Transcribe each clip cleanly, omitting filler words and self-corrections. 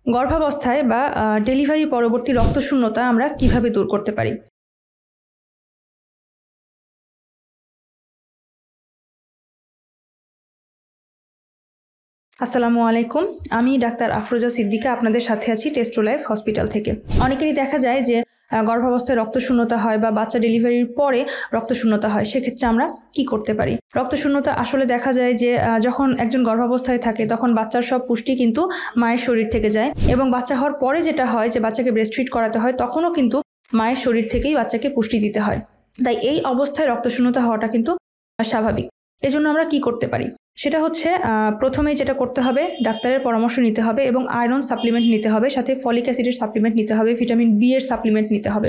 গর্ভাবস্থায় বা ডেলিভারি পরবর্তী রক্তশূন্যতা আমরা কিভাবে দূর করতে পারি? আসসালামু আলাইকুম। আমি ডাক্তার আফরোজা সিদ্দিকা আপনাদের সাথে আছি টেস্টোলাইফ হসপিটাল থেকে। অনেকেরই দেখা যায় যে গর্ভাবস্থায় রক্তশূন্যতা হয় বা বাচ্চা ডেলিভারির পরে রক্তশূন্যতা হয়। সেক্ষেত্রে আমরা কি করতে পারি? রক্তশূন্যতা আসলে দেখা যায় যে যখন একজন গর্ভাবস্থায় থাকে তখন বাচ্চার সব পুষ্টি কিন্তু মায়ের শরীর থেকে যায় এবং বাচ্চা হওয়ার পরে যেটা হয় যে বাচ্চাকে ব্রেস্টফিড করাতে হয় তখনও কিন্তু মায়ের শরীর থেকেই বাচ্চাকে পুষ্টি দিতে হয়। তাই এই অবস্থায় রক্তশূন্যতা হওয়াটা কিন্তু স্বাভাবিক। এজন্য আমরা কি করতে পারি? সেটা হচ্ছে প্রথমেই যেটা করতে হবে ডাক্তারের পরামর্শ নিতে হবে এবং আয়রন সাপ্লিমেন্ট নিতে হবে, সাথে ফলিক অ্যাসিডের সাপ্লিমেন্ট নিতে হবে, ভিটামিন বি এর সাপ্লিমেন্ট নিতে হবে।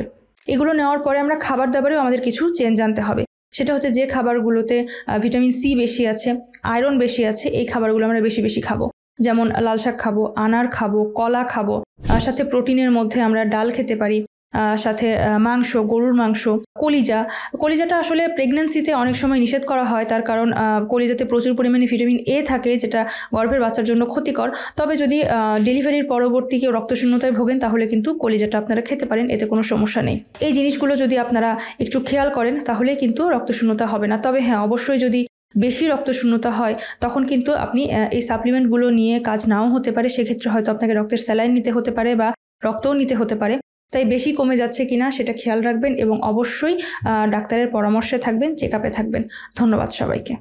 এগুলো নেওয়ার পরে আমরা খাবার-দাবারেও আমাদের কিছু চেঞ্জ আনতে হবে। সেটা হচ্ছে যে খাবারগুলোতে ভিটামিন সি বেশি আছে, আয়রন বেশি আছে, এই খাবারগুলো আমরা বেশি, বেশি খাবো। যেমন লাল শাক খাবো, আনার খাবো, কলা খাবো। সাথে প্রোটিনের মধ্যে আমরা ডাল খেতে পারি। সাথে মাংস, গরুর মাংস, কলিজা। কলিজাটা আসলে প্রেগন্যান্সিতে অনেক সময় নিষেধ করা হয়। তার কারণ কলিজাতে প্রচুর পরিমাণে ভিটামিন এ থাকে যেটা গর্ভের বাচ্চার জন্য ক্ষতিকর। তবে যদি ডেলিভারির পরবর্তী কেউ রক্তশূন্যতায় ভোগেন তাহলে কিন্তু কলিজাটা আপনারা খেতে পারেন, এতে কোনো সমস্যা নেই। এই জিনিসগুলো যদি আপনারা একটু খেয়াল করেন তাহলেই কিন্তু রক্তশূন্যতা হবে না। তবে হ্যাঁ, অবশ্যই যদি বেশি রক্তশূন্যতা হয় তখন কিন্তু আপনি এই সাপ্লিমেন্টগুলো নিয়ে কাজ নাও হতে পারে। সেক্ষেত্রে হয়তো আপনাকে রক্তের স্যালাইন নিতে হতে পারে বা রক্তও নিতে হতে পারে। তাই বেশি কমে যাচ্ছে কিনা সেটা খেয়াল রাখবেন এবং অবশ্যই ডাক্তারের পরামর্শে থাকবেন, চেকআপে থাকবেন। ধন্যবাদ সবাইকে।